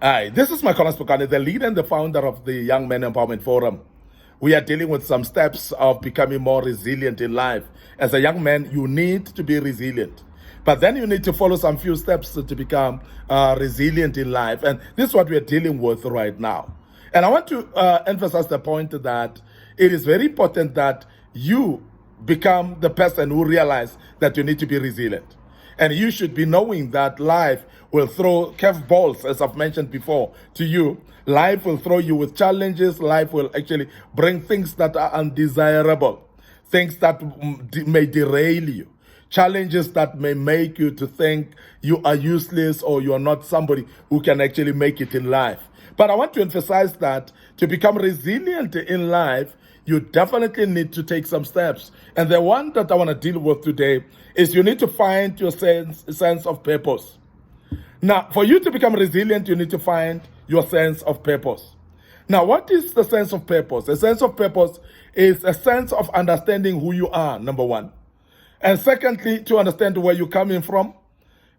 Hi, this is Micornus, the leader and the founder of the Young Men Empowerment Forum. We are dealing with some steps of becoming more resilient in life. As a young man, you need to be resilient. But then you need to follow some few steps to become resilient in life. And this is what we are dealing with right now. And I want to emphasize the point that it is very important that you become the person who realizes that you need to be resilient. And you should be knowing that life will throw curveballs, as I've mentioned before, to you. Life will throw you with challenges. Life will actually bring things that are undesirable, things that may derail you, challenges that may make you to think you are useless or you are not somebody who can actually make it in life. But I want to emphasize that to become resilient in life, you definitely need to take some steps. And the one that I want to deal with today is you need to find your sense of purpose. Now, for you to become resilient, you need to find your sense of purpose. Now, what is the sense of purpose? A sense of purpose is a sense of understanding who you are, number one. And secondly, to understand where you're coming from.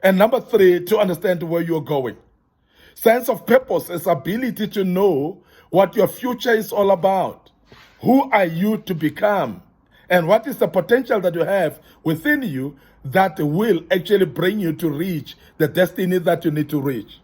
And number three, to understand where you're going. Sense of purpose is ability to know what your future is all about. Who are you to become? And what is the potential that you have within you that will actually bring you to reach the destiny that you need to reach?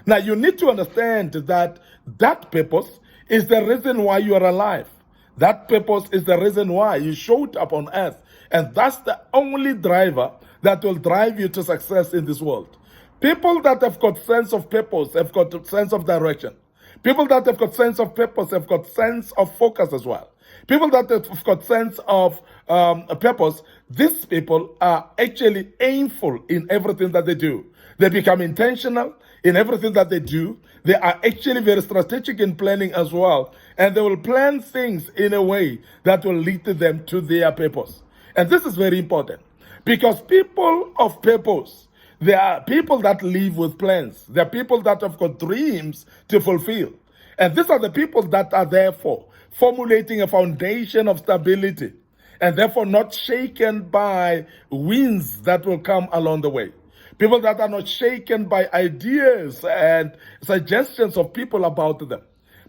Now, you need to understand that that purpose is the reason why you are alive. That purpose is the reason why you showed up on earth. And that's the only driver that will drive you to success in this world. People that have got sense of purpose have got a sense of direction. People that have got sense of purpose have got sense of focus as well. People that have got sense of purpose, these people are actually aimful in everything that they do. They become intentional in everything that they do. They are actually very strategic in planning as well. And they will plan things in a way that will lead to them to their purpose. And this is very important because people of purpose, they are people that live with plans. They are people that have got dreams to fulfill. And these are the people that are therefore formulating a foundation of stability and therefore not shaken by winds that will come along the way. People that are not shaken by ideas and suggestions of people about them.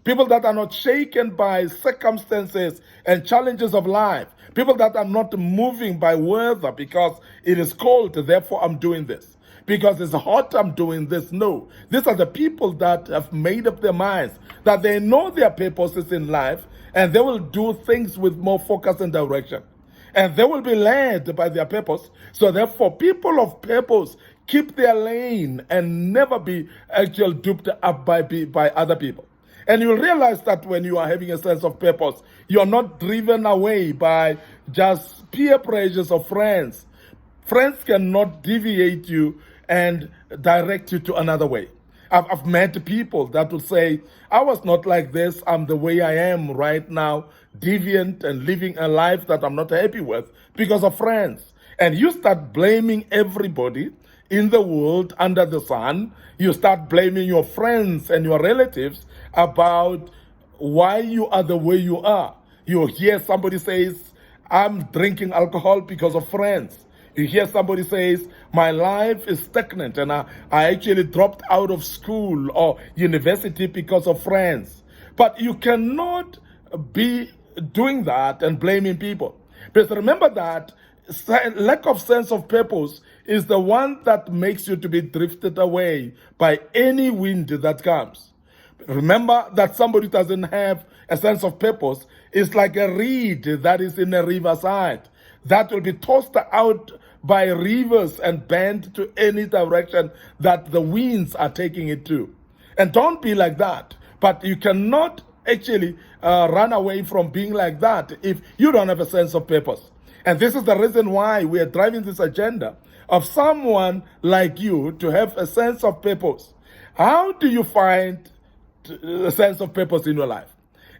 People that are not shaken by circumstances and challenges of life. People that are not moving by weather because it is cold, therefore I'm doing this. Because it's hot, I'm doing this. No. These are the people that have made up their minds that they know their purposes in life and they will do things with more focus and direction. And they will be led by their purpose. So therefore, people of purpose keep their lane and never be actually duped up by other people. And you'll realize that when you are having a sense of purpose, you're not driven away by just peer pressures of friends. Friends cannot deviate you and direct you to another way. I've met people that will say, I was not like this, I'm the way I am right now, deviant and living a life that I'm not happy with because of friends. And you start blaming everybody in the world under the sun. You start blaming your friends and your relatives about why you are the way you are. You hear somebody says, I'm drinking alcohol because of friends. You hear somebody says, my life is stagnant and I actually dropped out of school or university because of friends. But you cannot be doing that and blaming people. But remember that lack of sense of purpose is the one that makes you to be drifted away by any wind that comes. Remember that somebody who doesn't have a sense of purpose is like a reed that is in a riverside that will be tossed out by rivers and bent to any direction that the winds are taking it to. And don't be like that. But you cannot actually run away from being like that if you don't have a sense of purpose. And this is the reason why we are driving this agenda of someone like you to have a sense of purpose. How do you find a sense of purpose in your life?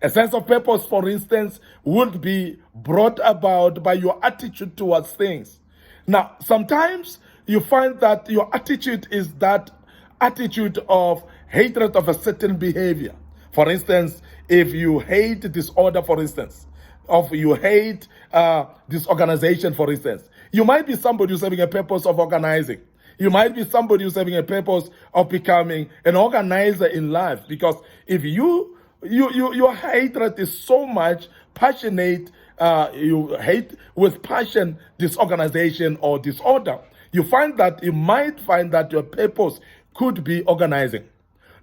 A sense of purpose, for instance, would be brought about by your attitude towards things. Now, sometimes you find that your attitude is that attitude of hatred of a certain behavior. For instance, if you hate disorder, for instance, or you hate disorganization, for instance, you might be somebody who's having a purpose of organizing. You might be somebody who's having a purpose of becoming an organizer in life, because if your hatred is so much passionate, you hate with passion disorganization or disorder, you might find that your purpose could be organizing.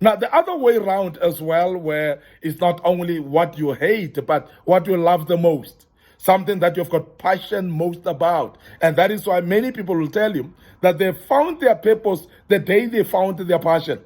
Now, the other way around as well, where it's not only what you hate, but what you love the most. Something that you've got passion most about. And that is why many people will tell you that they found their purpose the day they found their passion.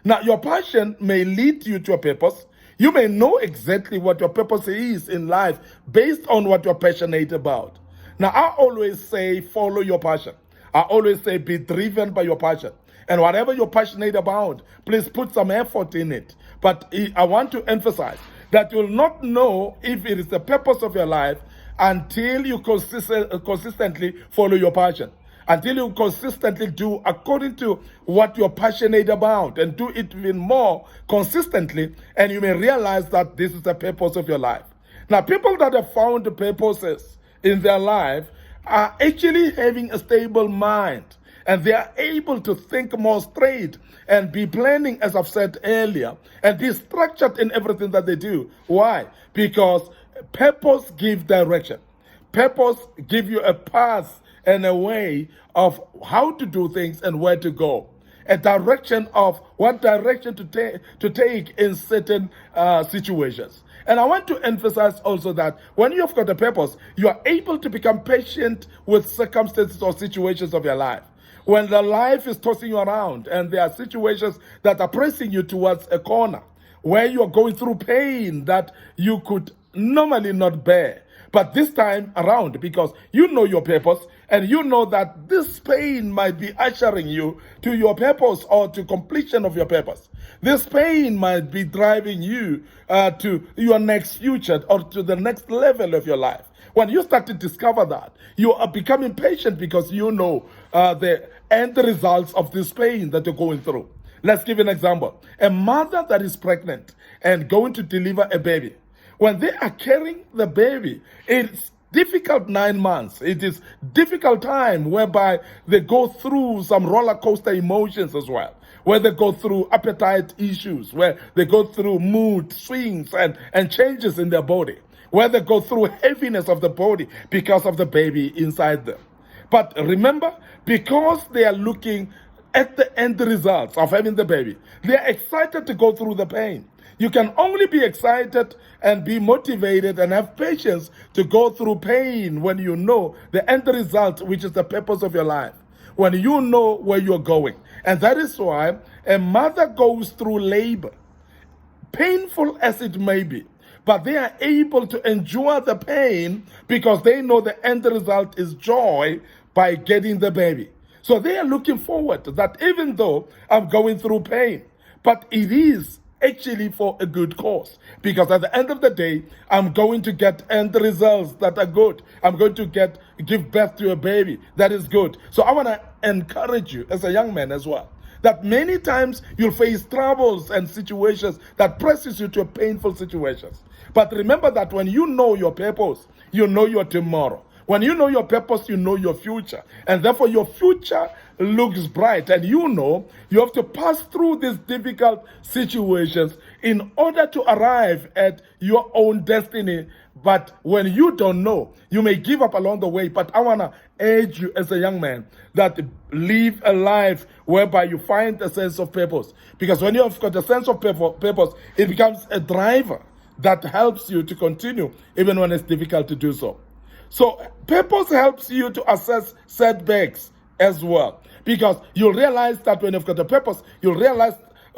Now, your passion may lead you to a purpose. You may know exactly what your purpose is in life based on what you're passionate about. Now, I always say, follow your passion. I always say, be driven by your passion. And whatever you're passionate about, please put some effort in it. But I want to emphasize that you'll not know if it is the purpose of your life until you consistently follow your passion. Until you consistently do according to what you're passionate about, and do it even more consistently, and you may realize that this is the purpose of your life. Now, people that have found the purposes in their life are actually having a stable mind, and they are able to think more straight and be planning, as I've said earlier, and be structured in everything that they do. Why? Because purpose gives direction. Purpose gives you a path and a way of how to do things and where to go. A direction of what direction to take in certain situations. And I want to emphasize also that when you've got a purpose, you are able to become patient with circumstances or situations of your life. When the life is tossing you around and there are situations that are pressing you towards a corner, where you are going through pain that you could normally not bear. But this time around, because you know your purpose, and you know that this pain might be ushering you to your purpose or to completion of your purpose. This pain might be driving you to your next future or to the next level of your life. When you start to discover that, you are becoming patient because you know the end results of this pain that you're going through. Let's give an example. A mother that is pregnant and going to deliver a baby. When they are carrying the baby, it's difficult 9 months. It is difficult time whereby they go through some roller coaster emotions as well, where they go through appetite issues, where they go through mood swings and changes in their body, where they go through heaviness of the body because of the baby inside them. But remember, because they are looking at the end results of having the baby, they are excited to go through the pain. You can only be excited and be motivated and have patience to go through pain when you know the end result, which is the purpose of your life, when you know where you're going. And that is why a mother goes through labor, painful as it may be, but they are able to endure the pain because they know the end result is joy by getting the baby. So they are looking forward to that, even though I'm going through pain, but it is actually for a good cause, because at the end of the day, I'm going to get end results that are good. I'm going to give birth to a baby that is good. So I want to encourage you as a young man as well, that many times you'll face troubles and situations that presses you to painful situations. But remember that when you know your purpose, you know your tomorrow. When you know your purpose, you know your future. And therefore, your future looks bright. And you know you have to pass through these difficult situations in order to arrive at your own destiny. But when you don't know, you may give up along the way. But I want to urge you as a young man that live a life whereby you find a sense of purpose. Because when you have got a sense of purpose, it becomes a driver that helps you to continue even when it's difficult to do so. So purpose helps you to assess setbacks as well, because you'll realize that when you've got a purpose, you'll realize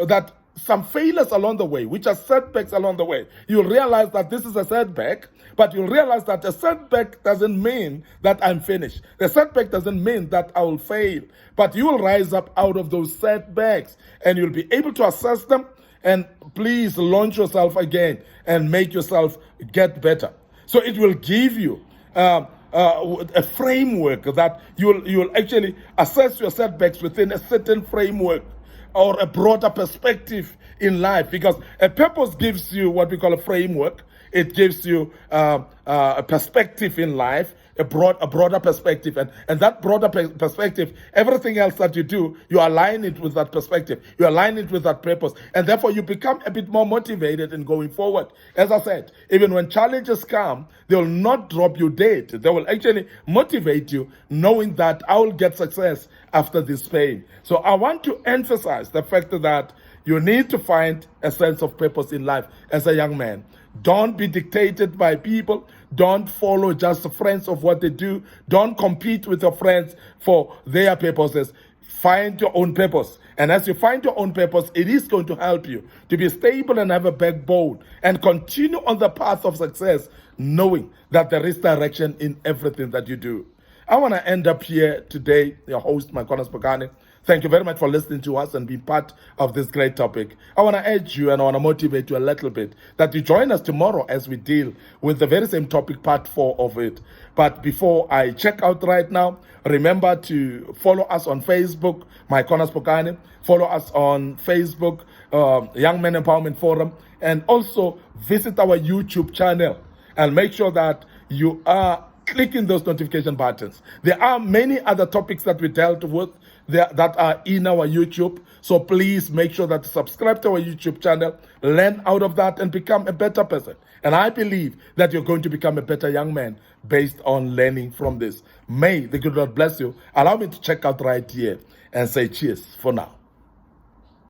that some failures along the way, which are setbacks along the way, you'll realize that this is a setback, but you'll realize that a setback doesn't mean that I'm finished. The setback doesn't mean that I will fail, but you will rise up out of those setbacks and you'll be able to assess them, and please launch yourself again and make yourself get better. So it will give you a framework that you'll actually assess your setbacks within a certain framework or a broader perspective in life, because a purpose gives you what we call a framework. It gives you a perspective in life a broader perspective. And that broader perspective, everything else that you do, you align it with that perspective. You align it with that purpose. And therefore, you become a bit more motivated in going forward. As I said, even when challenges come, they will not drop you dead. They will actually motivate you, knowing that I will get success after this pain. So I want to emphasize the fact that you need to find a sense of purpose in life as a young man. Don't be dictated by people. Don't follow just the friends of what they do. Don't compete with your friends for their purposes. Find your own purpose. And as you find your own purpose, it is going to help you to be stable and have a backbone and continue on the path of success, knowing that there is direction in everything that you do. I want to end up here today, your host, Micornus Phokane. Thank you very much for listening to us and being part of this great topic. I want to urge you and I want to motivate you a little bit that you join us tomorrow as we deal with the very same topic, part 4 of it. But before I check out right now, remember to follow us on Facebook, Micornus Phokane. Follow us on Facebook, Young Men Empowerment Forum, and also visit our YouTube channel and make sure that you are clicking those notification buttons. There are many other topics that we dealt with that are in our YouTube. So please make sure that you subscribe to our YouTube channel, learn out of that, and become a better person. And I believe that you're going to become a better young man based on learning from this. May the good Lord bless you. Allow me to check out right here and say cheers for now.